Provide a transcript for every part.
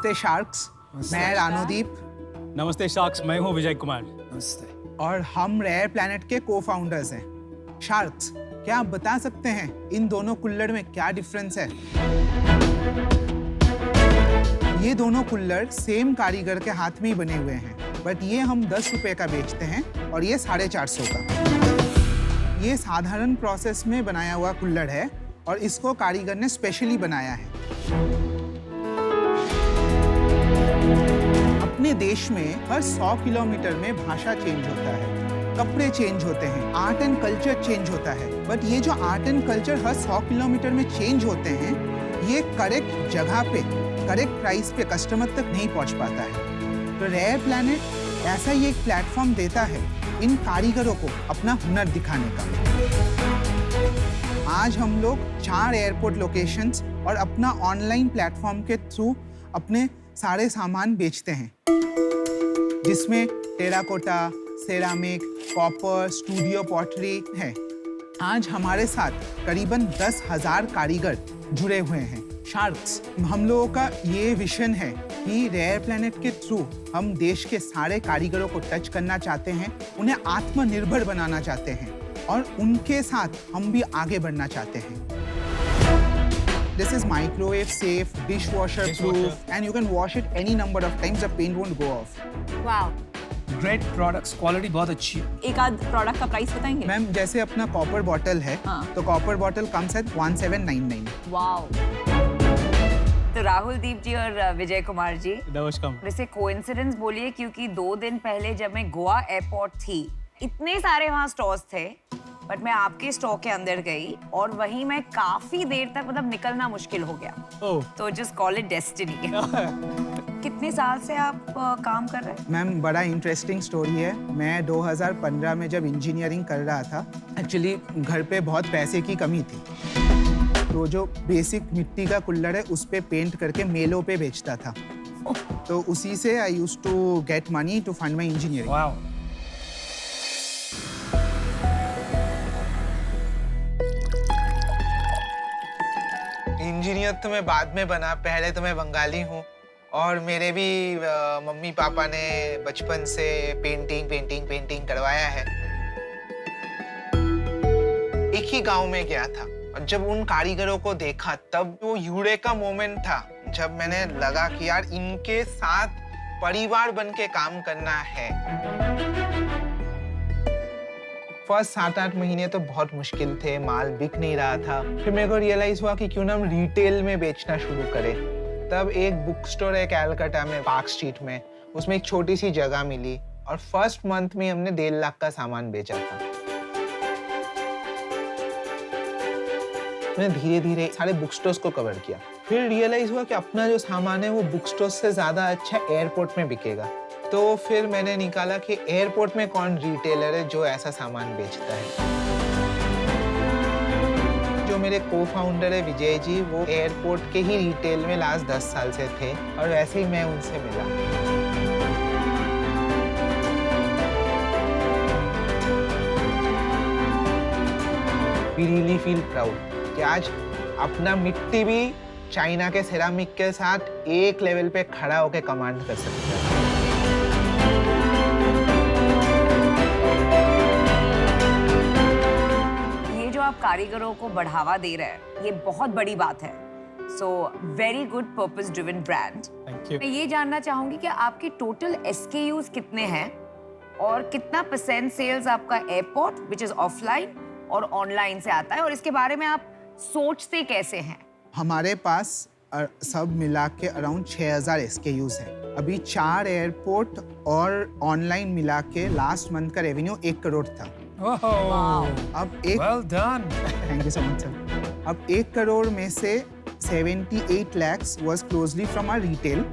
नमस्ते शार्क्स, मैं रानोदीप। नमस्ते शार्क्स, मैं हूँ विजय कुमार। नमस्ते। और हम रेयर प्लैनेट के को-फाउंडर्स हैं। शार्क्स, क्या आप बता सकते हैं इन दोनों कुल्हड़ में क्या डिफरेंस है? ये दोनों कुल्हड़ सेम कारीगर के हाथ में ही बने हुए हैं, बट ये हम 10 रुपए का बेचते हैं और ये 450 का। ये साधारण प्रोसेस में बनाया हुआ कुल्हड़ है और इसको कारीगर ने स्पेशली बनाया है। अपने देश में हर 100 किलोमीटर में भाषा चेंज होता है, कपड़े चेंज होते हैं, आर्ट एंड कल्चर चेंज होता है, बट ये जो art and culture her 100 kilometre में चेंज होते हैं, ये करेक्ट जगह पे, करेक्ट प्राइस पे कस्टमर तक नहीं पहुंच पाता है। तो रेयर प्लैनेट ऐसा ही एक प्लेटफॉर्म देता है इन कारीगरों को अपना हुनर दिखाने का। आज हम लोग 4 एयरपोर्ट लोकेशंस और अपना ऑनलाइन प्लेटफॉर्म के थ्रू अपने सारे सामान बेचते हैं, जिसमें terracotta, ceramic, copper, studio pottery है। आज हमारे साथ करीबन 10,000 कारीगर जुड़े हुए हैं। शार्क्स, हम लोगों का ये विजन है कि रेयर प्लैनेट के थ्रू हम देश के सारे कारीगरों को टच करना चाहते हैं, उन्हें आत्मनिर्भर बनाना चाहते हैं और उनके साथ हम भी आगे बढ़ना चाहते हैं। This is microwave safe, dishwasher proof, and you can wash it any number of times. The paint won't go off. Wow, great products, quality बहुत अच्छी है। एक आध प्रोडक्ट का प्राइस बताएंगे? मैम, जैसे अपना कॉपर बॉटल है, हाँ। तो copper bottle comes at 1799। Wow. तो राहुल दीप जी और विजय कुमार जी, नमस्कार। वैसे कोइंसिडेंस बोलिए, क्योंकि 2 दिन पहले जब मैं गोवा एयरपोर्ट थी, इतने सारे वहाँ स्टॉल्स थे, बट मैं आपके स्टॉल के अंदर गई और वहीं मैं काफी देर तक, मतलब निकलना मुश्किल हो गया। तो जस्ट कॉल इट डेस्टिनी। कितने साल से आप काम कर रहे हैं? मैम, बड़ा इंटरेस्टिंग स्टोरी है। मैं 2015 में जब इंजीनियरिंग कर रहा था, एक्चुअली घर पे बहुत पैसे की कमी थी, तो जो बेसिक मिट्टी का कुल्हड़ है उस पे पेंट करके मेलों पे बेचता था। तो उसी से I used to get money to fund my engineering. Wow. Engineer तो मैं बाद में बना, पहले तो मैं बंगाली हूँ और मेरे भी मम्मी पापा ने बचपन से पेंटिंग करवाया है। एक ही गांव में गया था और जब उन कारीगरों को देखा, तब वो यूरेका मोमेंट था जब मैंने लगा कि यार इनके साथ परिवार बन के काम करना है। फर्स्ट 7-8 महीने तो बहुत मुश्किल थे, माल बिक नहीं रहा था। फिर मेरे को रियलाइज हुआ कि क्यों ना हम रिटेल में बेचना शुरू करें। तब एक बुक स्टोर है कैलकाटा में, पार्क स्ट्रीट में, उसमें एक छोटी सी जगह मिली और फर्स्ट मंथ में हमने 1.5 लाख का सामान बेचा था। मैंने धीरे धीरे सारे बुक स्टोर्स को कवर किया। फिर रियलाइज हुआ कि अपना जो सामान है वो बुक स्टोर से ज्यादा अच्छा एयरपोर्ट में बिकेगा। तो फिर मैंने निकाला कि एयरपोर्ट में कौन रिटेलर है जो ऐसा सामान बेचता है। जो मेरे को-फाउंडर है विजय जी, वो एयरपोर्ट के ही रिटेल में लास्ट 10 साल से थे और वैसे ही मैं उनसे मिला। We really feel proud कि आज अपना मिट्टी भी चाइना के सेरामिक के साथ एक लेवल पे खड़ा होकर कमांड कर सकता है। ये जो आप कारीगरों को बढ़ावा दे रहे हैं, ये बहुत बड़ी बात है। So very good purpose driven brand. Thank you. मैं ये जानना चाहूंगी कि आपके टोटल SKUs कितने हैं और कितना % सेल्स आपका एयरपोर्ट विच इज ऑफलाइन और ऑनलाइन से आता है, और इसके बारे में आप सोचते कैसे हैं? हमारे पास सब मिला के अराउंड 6,000 SKUs हैं। अभी 4 एयरपोर्ट और ऑनलाइन मिला के लास्ट मंथ का रेवेन्यू 1 करोड़ था। अब एक well done. Thank you so much sir. अब 1 करोड़ में से 78 lakhs was closely from our retail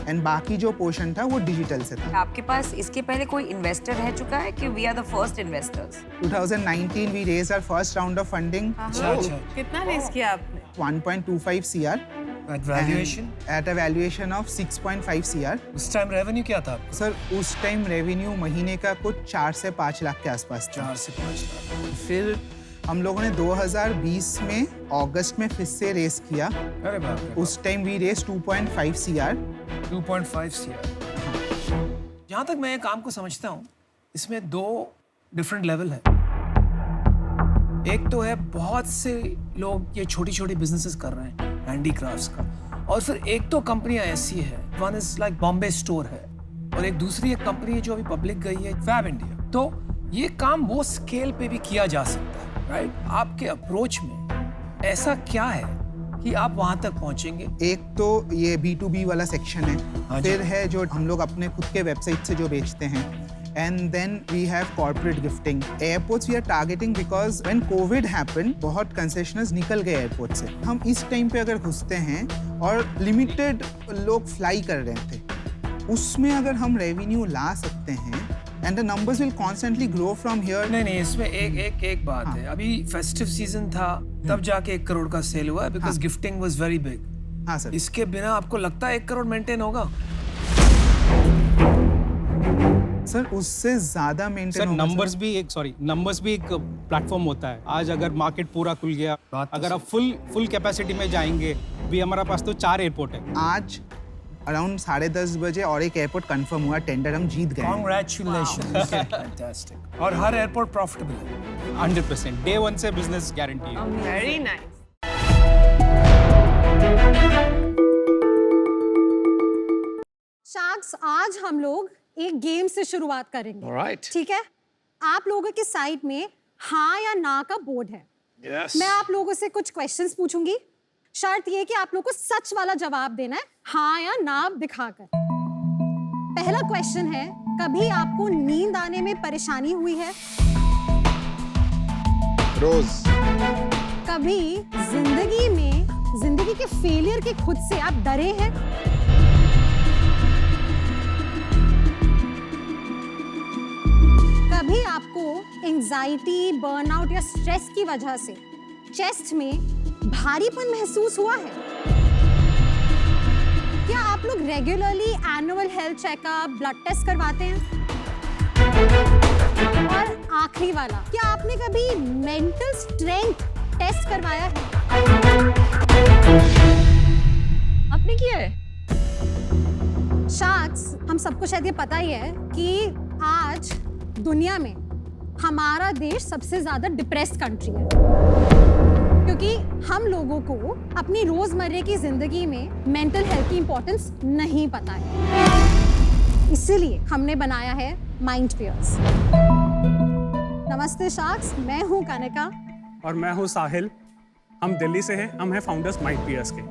and बाकी जो पोर्शन था वो डिजिटल से था। आपके पास इसके पहले कोई इन्वेस्टर रह चुका है कि we are the first investors? 2019 we raised our first round of funding, अच्छा अच्छा। कितना रेस किया आपने? 1.25 CR at valuation? at a valuation of 6.5 CR। उस टाइम रेवेन्यू क्या था आपका? सर उस टाइम रेवेन्यू महीने का कुछ 4 से 5 लाख के आसपास था। 4 से 5 लाख। फिर हम लोगों ने 2020 में अगस्त में फिर से रेस किया। अरे बाप रे, उस time we race 2.5 CR। 2.5 CR। जहाँ तक मैं ये काम को समझता हूँ, इसमें दो डिफरेंट लेवल है। एक तो है बहुत से लोग ये छोटी छोटी बिजनेसेस कर रहे हैं हैंडीक्राफ्ट्स का, और फिर एक तो कंपनियां ऐसी है, one is like Bombay store है, और एक दूसरी एक कंपनी है जो अभी पब्लिक गई है, फैब इंडिया। तो ये काम वो स्केल पे भी किया जा सकता है, राइट? आपके अप्रोच में ऐसा क्या है कि आप वहां तक पहुंचेंगे? एक तो ये B2B वाला सेक्शन हाँ है, जी। फिर है जो हम लोग अपने खुद के वेबसाइट से जो बेचते हैं, and then we have corporate gifting. Airports we are targeting because when covid happened बहुत कंसेशनर्स निकल गए एयरपोर्ट से। हम इस टाइम पे अगर घुसते हैं और लिमिटेड लोग फ्लाई कर रहे थे, उसमें अगर हम रेवेन्यू ला सकते हैं and the numbers will constantly grow from here. नहीं, इसमें एक बात है। अभी फेस्टिव सीजन था, तब जाके 1 करोड़ का सेल हुआ because gifting was very big. हाँ सर। इसके बिना आपको लगता है 1 करोड़ मेंटेन होगा? सर उससे ज्यादा मेंटेन सर होगा। नंबर्स भी एक प्लेटफॉर्म होता है। आज अगर मार्केट पूरा खुल गया, बात तो अगर आप फुल कैपेसिटी में जाएंगे, भी हमारा पास तो 4 एयरपोर्ट है। आज अराउंड 10:30 बजे और एक एयरपोर्ट कंफर्म हुआ, टेंडर हम जीत गए हैं। Congratulations. Fantastic. और हर एयरपोर्ट प्रॉफिटेबल है। 100% डे 1 से बिजनेस गारंटी है। Very nice. शार्क्स, आज हम लोग एक गेम से शुरुआत करेंगे। Alright. ठीक है? आप लोगों के साइड में हाँ या ना का बोर्ड है। Yes. मैं आप लोगों से कुछ क्वेश्चंस पूछूंगी। शर्त ये कि आप लोगों को सच वाला जवाब देना है, हाँ या ना दिखाकर। पहला क्वेश्चन है, कभी आपको नींद आने में परेशानी हुई है? रोज। कभी जिंदगी के फेलियर के खुद से आप डरे हैं? कभी आपको एंजाइटी, बर्नआउट या स्ट्रेस की वजह से चेस्ट में भारीपन महसूस हुआ है? क्या आप लोग regularly annual health checkup, blood test करवाते हैं? और आखिरी वाला, क्या आपने कभी मेंटल स्ट्रेंथ टेस्ट करवाया है? आपने किया है? शार्क्स, हम सबको शायद ये पता ही है कि आज दुनिया में हमारा देश सबसे ज्यादा डिप्रेस्ड कंट्री है, क्योंकि हम लोगों को अपनी रोजमर्रा की जिंदगी में मेंटल हेल्थ की इंपॉर्टेंस नहीं पता है। इसीलिए हमने बनाया है माइंड पियर्स। नमस्ते शार्क्स, मैं हूं कनिका। और मैं हूं साहिल। हम दिल्ली से हैं। हम हैं फाउंडर्स माइंड पियर्स के।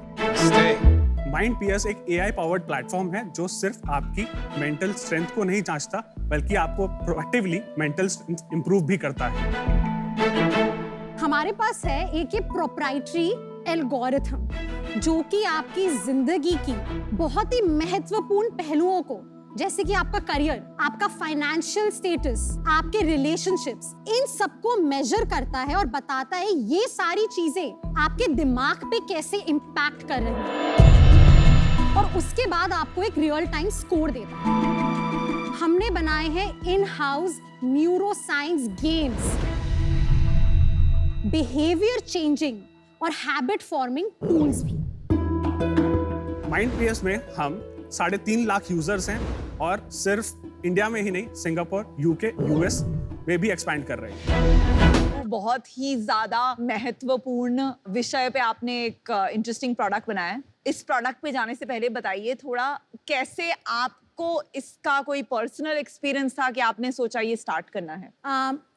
माइंड पियर्स एक AI पावर्ड प्लेटफॉर्म है जो सिर्फ आपकी मेंटल स्ट्रेंथ को नहीं जांचता, बल्कि आपको प्रोएक्टिवली मेंटल इंप्रूव भी करता है। हमारे पास है एक ये प्रोप्राइटरी एल्गोरिथम जो कि आपकी जिंदगी की बहुत ही महत्वपूर्ण पहलुओं को, जैसे कि आपका करियर, आपका फाइनेंशियल स्टेटस, आपके रिलेशनशिप्स, इन सबको मेजर करता है और बताता है ये सारी चीजें आपके दिमाग पे कैसे इम्पैक्ट कर रही हैं, और उसके बाद आपको एक रियल टाइम स्कोर देता है। हमने बनाए हैं in house neuroscience games, behaviour changing और हैबिट फॉर्मिंग टूल्स भी। माइंड पियर्स में हम 3.5 लाख यूजर्स हैं और सिर्फ इंडिया में ही नहीं, सिंगापुर, UK, US में भी एक्सपैंड कर रहे हैं। बहुत ही ज्यादा महत्वपूर्ण विषय पे आपने एक इंटरेस्टिंग प्रोडक्ट बनाया है। इस प्रोडक्ट पे जाने से पहले बताइए थोड़ा, कैसे आपको इसका कोई पर्सनल एक्सपीरियंस था कि आपने सोचा ये स्टार्ट करना है?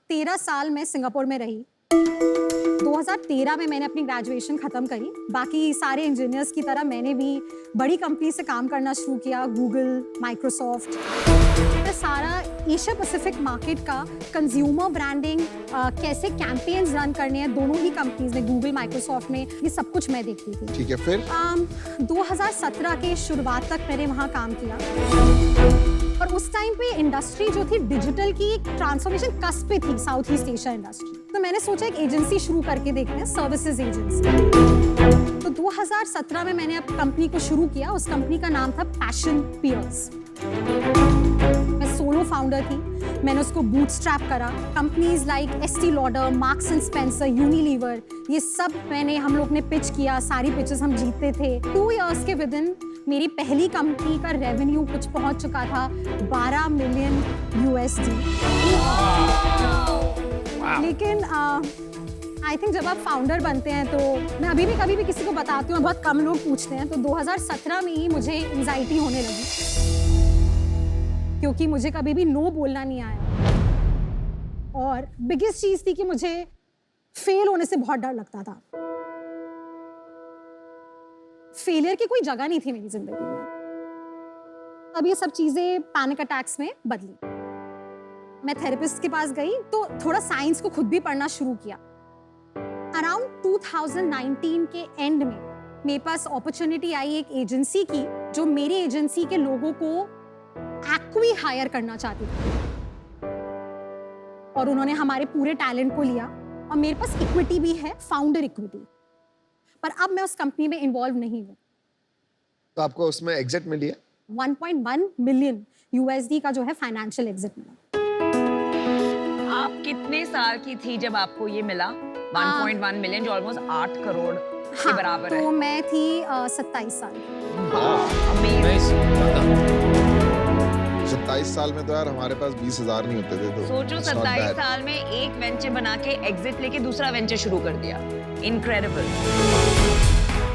13 साल मैं सिंगापुर में रही। 2013 में मैंने अपनी ग्रेजुएशन खत्म करी। बाकी सारे इंजीनियर्स की तरह मैंने भी बड़ी कंपनी से काम करना शुरू किया, गूगल, माइक्रोसॉफ्ट। मैं सारा एशिया पैसिफिक मार्केट का कंज्यूमर ब्रांडिंग, कैसे कैंपेन्स रन करने हैं दोनों ही कंपनीज में, गूगल, माइक्रोसॉफ्ट में, ये सब कुछ मैं देखती थी। ठीक है, फिर 2017 के शुरुआत तक मैंने वहाँ काम किया, और उस टाइम पे इंडस्ट्री जो थी डिजिटल की एक ट्रांसफॉर्मेशन कस्प पे थी, साउथ ईस्ट एशिया इंडस्ट्री। तो मैंने सोचा एक एजेंसी शुरू करके देखते हैं, सर्विसेज एजेंसी। तो 2017 में मैंने अब कंपनी को शुरू किया। उस कंपनी का नाम था पैशन पियर्स। मैं सोलो फाउंडर थी, मैंने उसको बूटस्ट्रैप करा। Companies like Estee Lauder, Marks and Spencer, Unilever, ये सब हम लोग ने पिच किया, सारी पिचेस हम जीतते थे। 2 इयर्स के विद इन मेरी पहली कंपनी का रेवेन्यू कुछ पहुंच चुका था 12 मिलियन USD। लेकिन आई थिंक जब आप फाउंडर बनते हैं, तो मैं अभी भी कभी भी किसी को बताती हूँ, बहुत कम लोग पूछते हैं, तो 2017 में ही मुझे एंजाइटी होने लगी, क्योंकि मुझे कभी भी नो बोलना नहीं आया। और बिगेस्ट चीज थी कि मुझे फेल होने से बहुत डर लगता था। फेलियर की कोई जगह नहीं थी मेरी जिंदगी में। अब ये सब चीजें पैनिक अटैक्स में बदली। मैं थेरेपिस्ट के पास गई तो थोड़ा साइंस को खुद भी पढ़ना शुरू किया। अराउंड 2019 के एंड में मेरे पास अपॉर्चुनिटी आई एक एजेंसी की, जो मेरी एजेंसी के लोगों को एक्वी हायर करना चाहती थी, और उन्होंने हमारे पूरे टैलेंट को लिया, और मेरे पास इक्विटी भी है, फाउंडर इक्विटी। पर अब मैं उस कंपनी में इन्वॉल्व नहीं हूँ। तो आपको उसमें एग्जिट मिली है? 1.1 मिलियन USD का जो है फाइनेंशियल एग्जिट मिला। आप कितने साल की थी जब आपको ये मिला? 1.1 मिलियन, जो ऑलमोस्ट 8 करोड़ के बराबर है। तो मैं थी 27 साल की। 27 साल में तो यार हमारे पास 20,000 नहीं होते थे। तो सोचो 27 साल में एक वेंचर बना के एग्जिट लेके दूसरा वेंचर शुरू कर दिया। इनक्रेडिबल।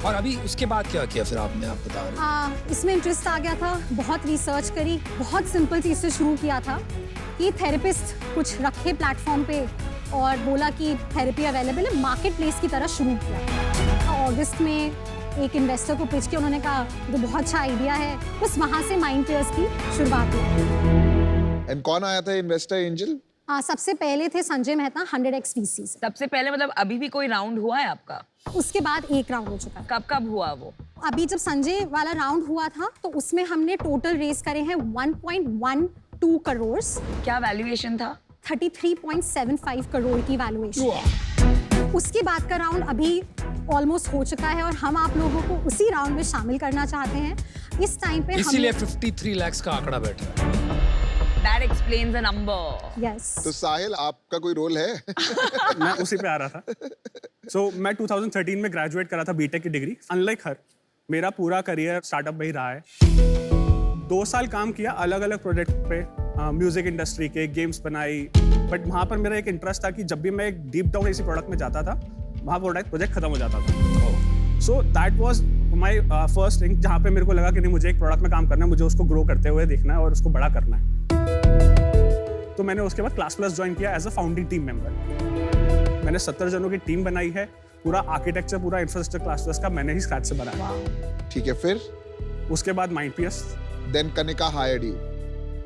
और अभी उसके बाद क्या किया फिर आपने, आप बता रहे हैं? इसमें इंटरेस्ट आ गया था, बहुत रिसर्च करी, बहुत सिंपल चीज से शुरू किया था कि थेरेपिस्ट कुछ रखे प्लेटफॉर्म पे, और बोला कि थेरेपी अवेलेबल है, मार्केट प्लेस की तरह शुरू किया। अगस्त में एक इन्वेस्टर को पिच किया, उन्होंने कहा तो बहुत अच्छा आइडिया है, बस वहां से माइंड पेयर्स की शुरुआत हुई। एंड कौन आया था इन्वेस्टर एंजल? सबसे पहले थे संजय मेहता 100x VC से। सबसे पहले मतलब अभी भी कोई राउंड हुआ है आपका? उसके बाद एक राउंड हो चुका है। कब हुआ वो? अभी जब संजय वाला राउंड हुआ था, तो उसमें हमने टोटल रेस करे हैं 1.12 करोड़। क्या वैल्यूएशन था? 33.75 करोड़ की वैल्यूएशन। उसके बाद का राउंड अभी ऑलमोस्ट हो चुका है, और हम आप लोगों को उसी राउंड में शामिल करना चाहते हैं। इस टाइम पे इसीलिए 53 लाख का आंकड़ा बैठा है। That explains the number. Yes. तो साहिल आपका कोई रोल है? मैं उसी पे आ रहा था। So, मैं 2013 में ग्रेजुएट करा था बीटेक की डिग्री। अनलाइक हर, मेरा पूरा करियर स्टार्टअप में ही रहा है। 2 साल काम किया अलग अलग प्रोजेक्ट पे, म्यूजिक इंडस्ट्री के, गेम्स बनाई, बट वहाँ पर मेरा एक इंटरेस्ट था कि जब भी मैं एक डीप डाउन इसी प्रोडक्ट में जाता था, वहाँ प्रोजेक्ट खत्म हो जाता था। So that was my first thing, जहाँ पे मेरे को लगा कि नहीं, मुझे एक प्रोडक्ट में काम करना है, मुझे उसको ग्रो करते हुए देखना है और उसको बड़ा करना है। तो मैंने उसके बाद क्लास प्लस ज्वाइन किया as a founding team member. मैंने 70 जनों की टीम बनाई है, पूरा आर्किटेक्चर, पूरा इंफ्रास्ट्रक्चर क्लास प्लस का मैंने ही स्क्रैच से बनाया। ठीक है, फिर उसके बाद माइंडपीएस, then Kanika hired you.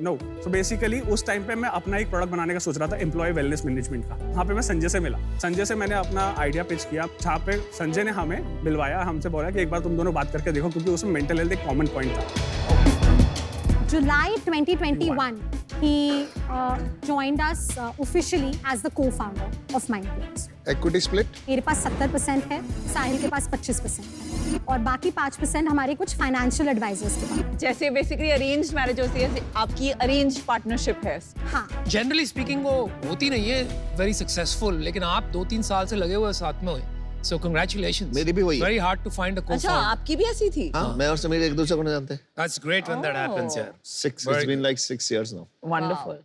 No, so basically उस टाइम पे मैं अपना एक प्रोडक्ट बनाने का सोच रहा था, एम्प्लॉय वेलनेस मैनेजमेंट का। वहाँ पे मैं संजय से मिला, संजय से मैंने अपना आइडिया पिच किया, जहाँ पे संजय ने हमें मिलवाया, हमसे बोला कि एक बार तुम दोनों बात करके देखो, क्योंकि उसमें मेंटल हेल्थ एक कॉमन पॉइंट था। July 2021, he joined us officially as the co-founder of Mindplayers. Equity split? मेरे पास 70% है, साहिल के पास 25% है, और बाकी 5% हमारे कुछ फाइनेंशियल एडवाइजर्स के पास। जैसे बेसिकली अरेंज्ड मैरिज होती है, आपकी अरेंज्ड पार्टनरशिप है। हाँ, जनरली स्पीकिंग वो होती नहीं है वेरी सक्सेसफुल, लेकिन आप 2-3 साल से लगे हुए साथ में हुए। So congratulations. मेरी भी वही है। Very hard to find a co-founder. अच्छा, आपकी भी ऐसी थी? हाँ, मैं और समीर एक दूसरे को नहीं जानते। That's great when that happens, yeah. It's been like 6 years now. Wonderful.